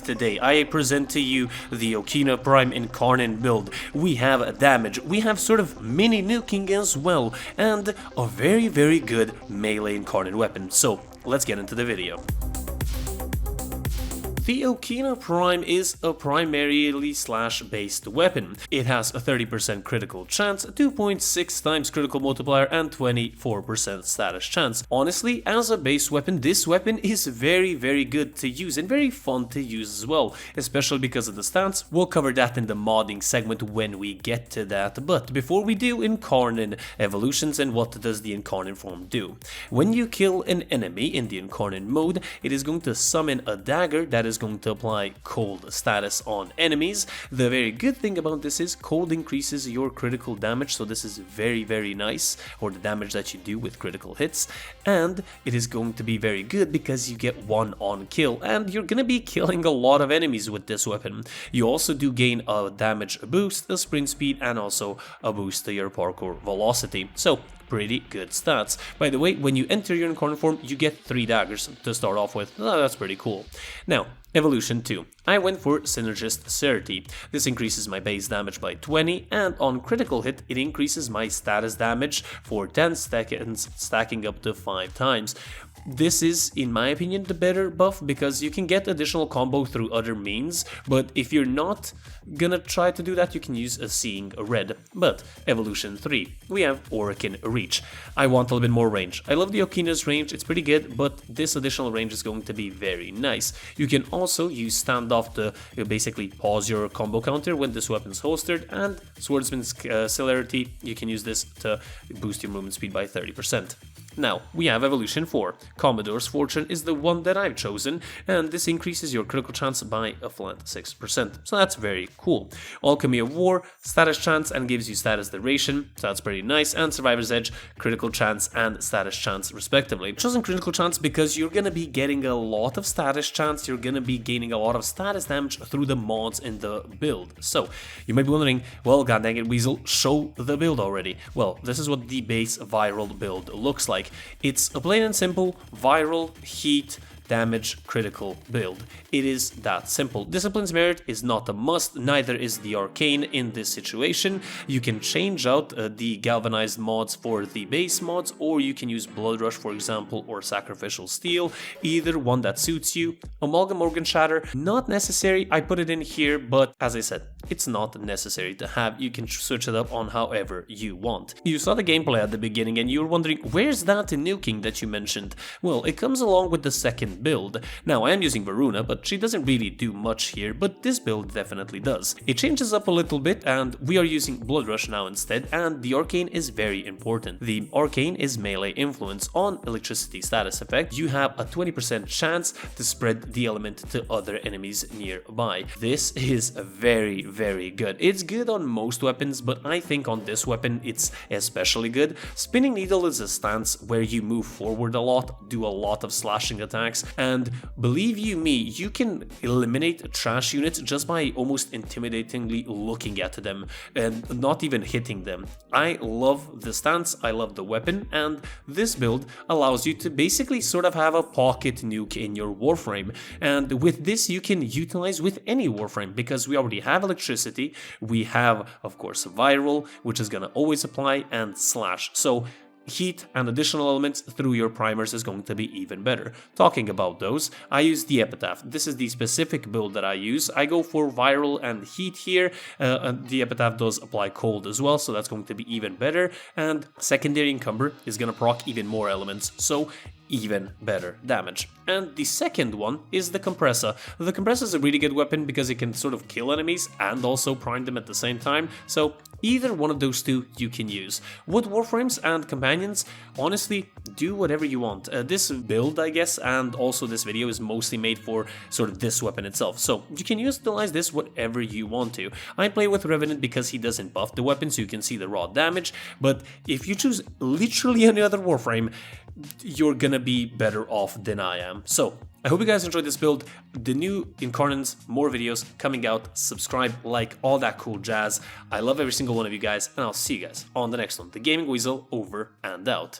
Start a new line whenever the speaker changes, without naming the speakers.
today I present to you the Okina Prime Incarnon build. We have damage, we have sort of mini nuking as well, and a very good melee Incarnon weapon. So let's get into the video. The Okina Prime is a primarily slash-based weapon. It has a 30% critical chance, 2.6 times critical multiplier, and 24% status chance. Honestly, as a base weapon, this weapon is very good to use and very fun to use as well, especially because of the stats. We'll cover that in the modding segment when we get to that, but before we do, Incarnon evolutions and what does the Incarnon Form do. When you kill an enemy in the Incarnon mode, it is going to summon a dagger that is going to apply cold status on enemies. The very good thing about this is cold increases your critical damage, so this is very nice, or the damage that you do with critical hits, and it is going to be very good because you get one on kill, and you're gonna be killing a lot of enemies with this weapon. You also do gain a damage boost, a sprint speed, and also a boost to your parkour velocity. So pretty good stats. By the way, when you enter your Incarnon Form, you get 3 daggers to start off with. Oh, that's pretty cool. Now, Evolution 2. I went for Synergist 30. This increases my base damage by 20, and on critical hit, it increases my status damage for 10 seconds, stacking up to 5 times. This is, in my opinion, the better buff because you can get additional combo through other means, but if you're not gonna try to do that, you can use a Seeing Red. But Evolution 3, we have Orkin Reach. I want a little bit more range. I love the Okina's range, it's pretty good, but this additional range is going to be very nice. You can also use Standoff to basically pause your combo counter when this weapon's holstered, and Swordsman's Celerity, you can use this to boost your movement speed by 30%. Now, we have Evolution 4. Commodore's Fortune is the one that I've chosen, and this increases your critical chance by a flat 6%, so that's very cool. Alchemy of War, status chance, and gives you status duration, so that's pretty nice, and Survivor's Edge, critical chance and status chance respectively. Chosen critical chance because you're gonna be getting a lot of status chance, you're gonna be gaining a lot of status damage through the mods in the build. So, you might be wondering, well, god dang it, Weasel, show the build already. Well, this is what the base viral build looks like. It's a plain and simple viral heat damage critical build. It is that simple. Discipline's Merit is not a must, neither is the Arcane in this situation. You can change out the galvanized mods for the base mods, or you can use Blood Rush, for example, or Sacrificial Steel, either one that suits you. Amalgam Organ Shatter, not necessary. I put it in here, but as I said, it's not necessary to have. You can switch it up on however you want. You saw the gameplay at the beginning and you were wondering, where's that nuking that you mentioned? Well, it comes along with the second build. Now, I am using Varuna, but she doesn't really do much here, but this build definitely does. It changes up a little bit, and we are using Blood Rush now instead, and the Arcane is very important. The Arcane is melee influence on electricity status effect. You have a 20% chance to spread the element to other enemies nearby. This is very good. It's good on most weapons, but I think on this weapon it's especially good. Spinning Needle is a stance where you move forward a lot, do a lot of slashing attacks, and believe you me, you can eliminate trash units just by almost intimidatingly looking at them and not even hitting them. I love the stance, I love the weapon, and this build allows you to basically sort of have a pocket nuke in your Warframe, and with this you can utilize with any Warframe because we already have electricity, we have of course viral, which is gonna always apply, and slash. So heat and additional elements through your primers is going to be even better. Talking about those, I use the Epitaph. This is the specific build that I use. I go for viral and heat here. The Epitaph does apply cold as well, so that's going to be even better. And secondary Encumber is going to proc even more elements, so even better damage. And the second one is the Compressor. The Compressor is a really good weapon because it can sort of kill enemies and also prime them at the same time, so either one of those two you can use. With Warframes and Companions, honestly, do whatever you want. This build, I guess, and also this video is mostly made for sort of this weapon itself, so you can utilize this whatever you want to. I play with Revenant because he doesn't buff the weapon, so you can see the raw damage, but if you choose literally any other Warframe, you're gonna be better off than I am. So I hope you guys enjoyed this build. The new Incarnons, more videos coming out. Subscribe, like, all that cool jazz. I love every single one of you guys, and I'll see you guys on the next one. The Gaming Weasel over and out.